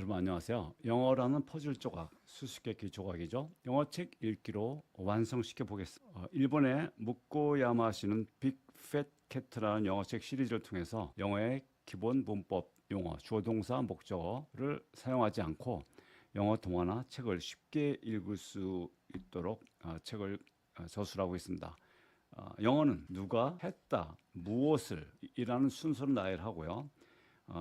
여러분 안녕하세요. 영어라는 퍼즐 조각, 수수께끼 조각이죠. 영어책 읽기로 완성시켜 보겠습니다. 일본의 무코야마 씨는 빅팻 캣라는 영어책 시리즈를 통해서 영어의 기본 문법, 용어, 주어, 동사, 목적어를 사용하지 않고 영어 동화나 책을 쉽게 읽을 수 있도록 책을 저술하고 있습니다. 영어는 누가 했다, 무엇을 이라는 순서를 나열하고요.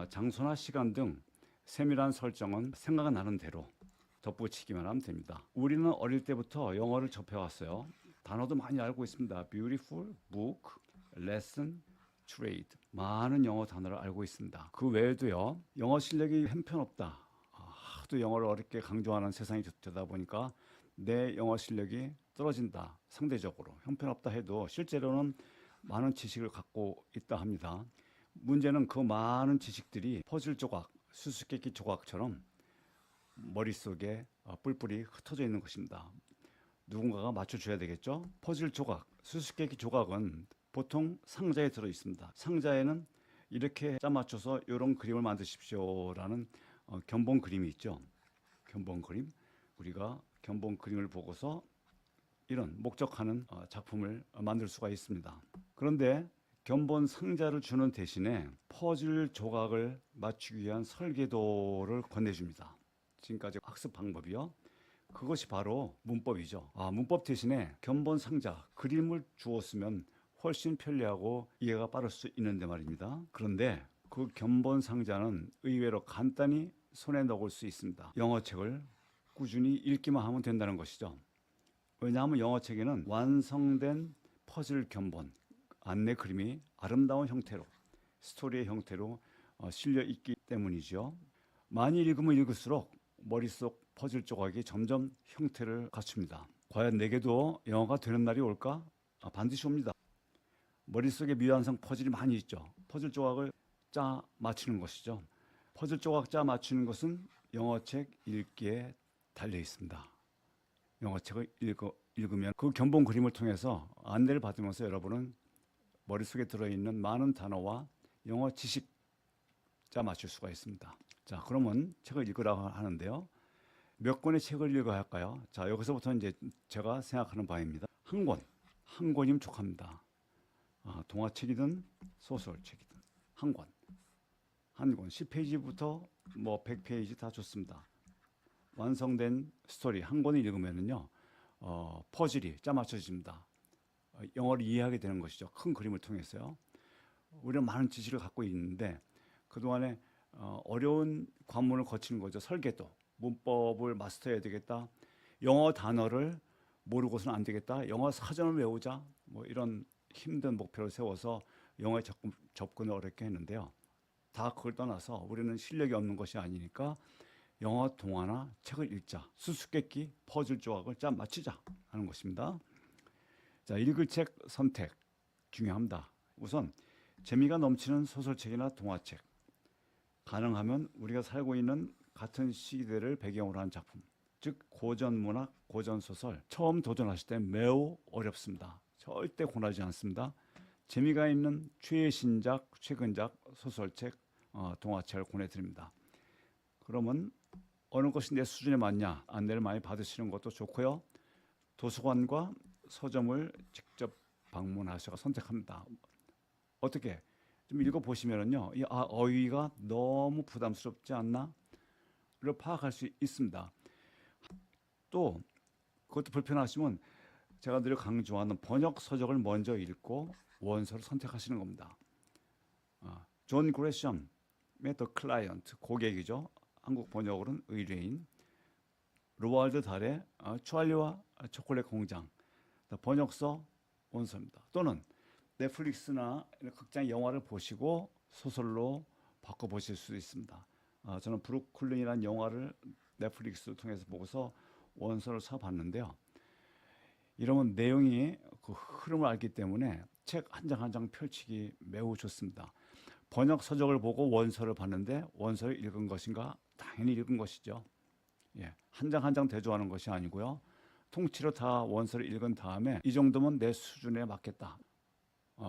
장소나 시간 등 세밀한 설정은 생각나는 대로 덧붙이기만 하면 됩니다. 우리는 어릴 때부터 영어를 접해왔어요. 단어도 많이 알고 있습니다. beautiful, book, lesson, trade. 많은 영어 단어를 알고 있습니다. 그 외에도요. 영어 실력이 형편없다. 하도 영어를 어렵게 강조하는 세상이 되다 보니까 내 영어 실력이 떨어진다. 상대적으로 형편없다 해도 실제로는 많은 지식을 갖고 있다 합니다. 문제는 그 많은 지식들이 퍼즐 조각, 수수께끼 조각처럼 머릿속에 뿔뿔이 흩어져 있는 것입니다. 누군가가 맞춰줘야 되겠죠? 퍼즐 조각, 수수께끼 조각은 보통 상자에 들어 있습니다. 상자에는 이렇게 짜 맞춰서 이런 그림을 만드십시오라는 견본 그림이 있죠. 견본 그림. 우리가 견본 그림을 보고서 이런 목적하는 작품을 만들 수가 있습니다. 그런데 견본 상자를 주는 대신에 퍼즐 조각을 맞추기 위한 설계도를 건네줍니다. 지금까지 학습 방법이요. 그것이 바로 문법이죠. 문법 대신에 견본 상자, 그림을 주었으면 훨씬 편리하고 이해가 빠를 수 있는데 말입니다. 그런데 그 견본 상자는 의외로 간단히 손에 넣을 수 있습니다. 영어책을 꾸준히 읽기만 하면 된다는 것이죠. 왜냐하면 영어책에는 완성된 퍼즐 견본, 안내 그림이 아름다운 형태로, 스토리의 형태로 실려 있기 때문이죠. 많이 읽으면 읽을수록 머릿속 퍼즐 조각이 점점 형태를 갖춥니다. 과연 내게도 영어가 되는 날이 올까? 반드시 옵니다. 머릿속에 미완성 퍼즐이 많이 있죠. 퍼즐 조각을 짜 맞추는 것이죠. 퍼즐 조각 짜 맞추는 것은 영어책 읽기에 달려 있습니다. 영어책을 읽으면 그 견본 그림을 통해서 안내를 받으면서 여러분은 머릿속에 들어있는 많은 단어와 영어 지식 짜 맞출 수가 있습니다. 자, 그러면 책을 읽으라고 하는데요. 몇 권의 책을 읽어야 할까요? 자, 여기서부터 이제 제가 생각하는 바입니다. 한 권이면 족합니다. 동화책이든 소설책이든 한 권. 10페이지부터 뭐 100페이지 다 좋습니다. 완성된 스토리 한 권을 읽으면은요, 퍼즐이 짜 맞춰집니다. 영어를 이해하게 되는 것이죠. 큰 그림을 통해서요. 우리는 많은 지식을 갖고 있는데 그동안에 어려운 관문을 거치는 거죠. 설계도, 문법을 마스터해야 되겠다. 영어 단어를 모르고서는 안 되겠다. 영어 사전을 외우자. 뭐 이런 힘든 목표를 세워서 영어에 접근을 어렵게 했는데요. 다 그걸 떠나서 우리는 실력이 없는 것이 아니니까 영어 동화나 책을 읽자. 수수께끼, 퍼즐 조각을 짜 맞추자 하는 것입니다. 자, 읽을 책 선택 중요합니다. 우선 재미가 넘치는 소설책이나 동화책, 가능하면 우리가 살고 있는 같은 시대를 배경으로 한 작품, 즉 고전문학, 고전소설 처음 도전하실 때 매우 어렵습니다. 절대 권하지 않습니다. 재미가 있는 최신작, 최근작 소설책, 동화책을 권해드립니다. 그러면 어느 것이 내 수준에 맞냐 안내를 많이 받으시는 것도 좋고요. 도서관과 서점을 직접 방문하셔서 선택합니다. 어떻게 좀 읽어보시면은요, 어휘가 너무 부담스럽지 않나? 를 파악할 수 있습니다. 또 그것도 불편하시면 제가 늘 강조하는 번역 서적을 먼저 읽고 원서를 선택하시는 겁니다. 존 그레샴의 The Client, 고객이죠. 한국 번역으로는 의뢰인. 로알드 달의 찰리와 초콜릿 공장, 번역서 원서입니다. 또는 넷플릭스나 극장 영화를 보시고 소설로 바꿔보실 수 있습니다. 저는 브루클린이라는 영화를 넷플릭스 통해서 보고서 원서를 사봤는데요. 이러면 내용이 그 흐름을 알기 때문에 책 한 장 한 장 펼치기 매우 좋습니다. 번역 서적을 보고 원서를 봤는데 원서를 읽은 것인가? 당연히 읽은 것이죠. 예, 한 장 한 장 대조하는 것이 아니고요. 통째로 다 원서를 읽은 다음에 이 정도면 내 수준에 맞겠다.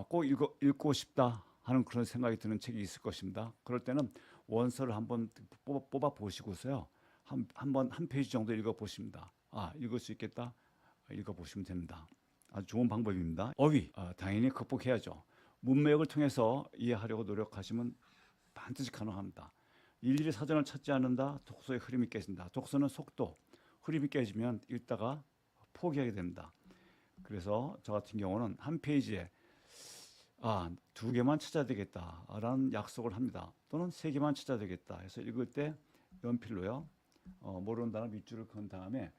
꼭 읽고 싶다 하는 그런 생각이 드는 책이 있을 것입니다. 그럴 때는 원서를 한번 뽑아 보시고서요. 한번 한 페이지 정도 읽어 보십니다. 읽을 수 있겠다. 읽어 보시면 됩니다. 아주 좋은 방법입니다. 어휘, 당연히 극복해야죠. 문맥을 통해서 이해하려고 노력하시면 반드시 가능합니다. 일일이 사전을 찾지 않는다. 독서의 흐름이 깨진다. 독서는 속도, 흐름이 깨지면 읽다가 포기하게 됩니다. 그래서 저 같은 경우는 한 페이지에 2개만 찾아야 되겠다라는 약속을 합니다. 또는 3개만 찾아야 되겠다 해서 읽을 때 연필로요. 모르는 단어 밑줄을 그은 다음에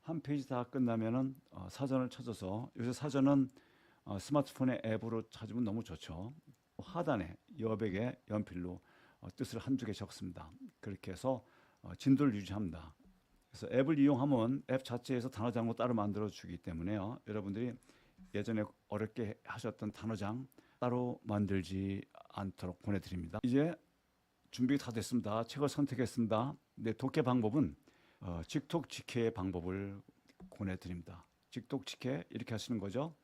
한 페이지 다 끝나면은 사전을 찾아서, 요새 사전은 스마트폰의 앱으로 찾으면 너무 좋죠. 하단에 여백에 연필로 뜻을 한두 개 적습니다. 그렇게 해서 진도를 유지합니다. 그래서 앱을 이용하면 앱 자체에서 단어장도 따로 만들어 주기 때문에요. 여러분들이 예전에 어렵게 하셨던 단어장 따로 만들지 않도록 보내드립니다. 이제 준비가 다 됐습니다. 책을 선택했습니다. 네, 독해 방법은 직독직해의 방법을 권해드립니다. 직독직해 이렇게 하시는 거죠.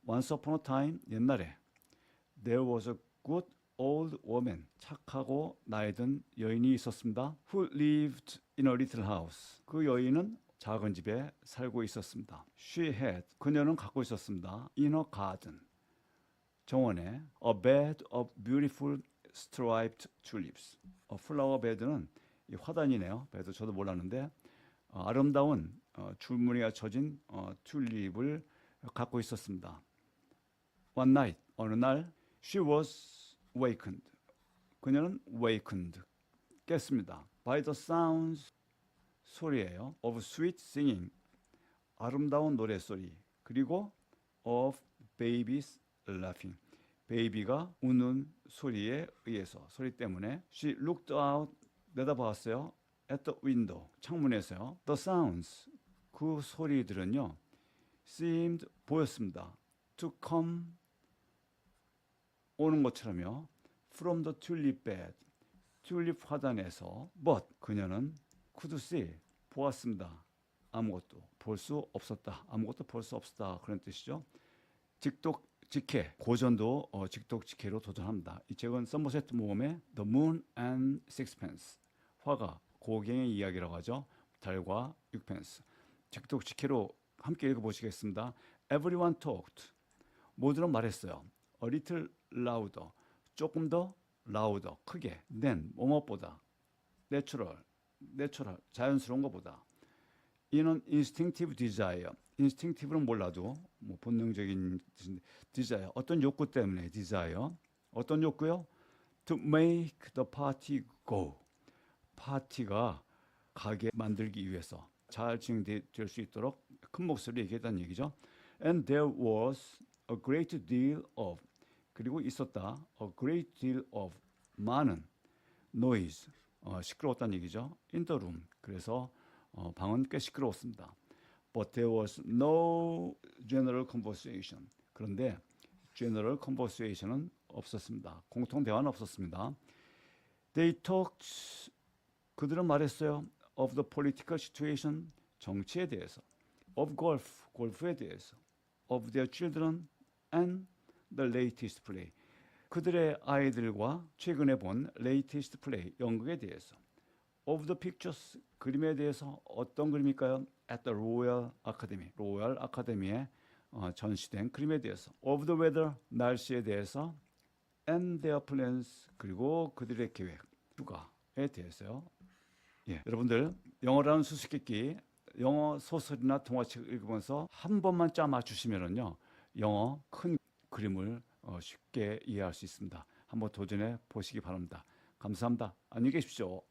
Once upon a time, 옛날에 there was a good old woman, 착하고 나이 든 여인이 있었습니다. Who lived in a little house. 그 여인은 작은 집에 살고 있었습니다. She had, 그녀는 갖고 있었습니다. In her garden, 정원에 a bed of beautiful striped tulips. 플라워 베드는 이 화단이네요. 베드 저도 몰랐는데 아름다운 줄무늬가 쳐진 튤립을 갖고 있었습니다. One night, 어느 날 she was wakened. 그녀는 wakened, 깼습니다. By the sounds, 소리예요. Of sweet singing, 아름다운 노랫소리. 그리고 of babies laughing, 베이비가 우는 소리에 의해서, 소리 때문에. She looked out, 내다보았어요. At the window, 창문에서요. The sounds, 그 소리들은요. seemed, 보였습니다. To come, 오는 것처럼요. From the tulip bed, 튤립 화단에서. But, 그녀는 could see, 보았습니다. 아무것도 볼 수 없었다. 아무것도 볼 수 없었다. 그런 뜻이죠. 직독직해, 고전도 직독직해로 도전합니다. 이 책은 서머셋 모험의 The Moon and Sixpence, 화가 고갱의 이야기라고 하죠. 달과 6펜스. 직독직해로 함께 읽어보시겠습니다. Everyone talked, 모두는 말했어요. A little louder, 조금 더 louder, 크게. Then, 뭐뭐보다. Natural, 자연스러운 것보다. In an instinctive desire, instinctive는 몰라도 뭐 본능적인 desire, 어떤 욕구 때문에 desire. 어떤 욕구요? To make the party go, 파티가 가게 만들기 위해서, 잘 진행될 수 있도록 큰 목소리로 얘기했다는 얘기죠. And there was a great deal of, 그리고 있었다. A great deal of, 많은. noise, 시끄러웠다는 얘기죠. In the room, 그래서 방은 꽤 시끄러웠습니다. But there was no general conversation, 그런데 general conversation은 없었습니다. 공통 대화는 없었습니다. They talked, 그들은 말했어요. Of the political situation, 정치에 대해서. Of golf, 골프에 대해서. Of their children and the latest play, 그들의 아이들과 최근에 본 latest play, 연극에 대해서. Of the pictures, 그림에 대해서. 어떤 그림일까요? At the Royal Academy, 로얄 아카데미에 전시된 그림에 대해서. Of the weather, 날씨에 대해서. And their plans, 그리고 그들의 계획, 휴가에 대해서요. 예, 여러분들 영어라는 수수께끼, 영어 소설이나 동화책 읽으면서 한 번만 짜 맞추시면은요, 영어 큰 그림을 쉽게 이해할 수 있습니다. 한번 도전해 보시기 바랍니다. 감사합니다. 안녕히 계십시오.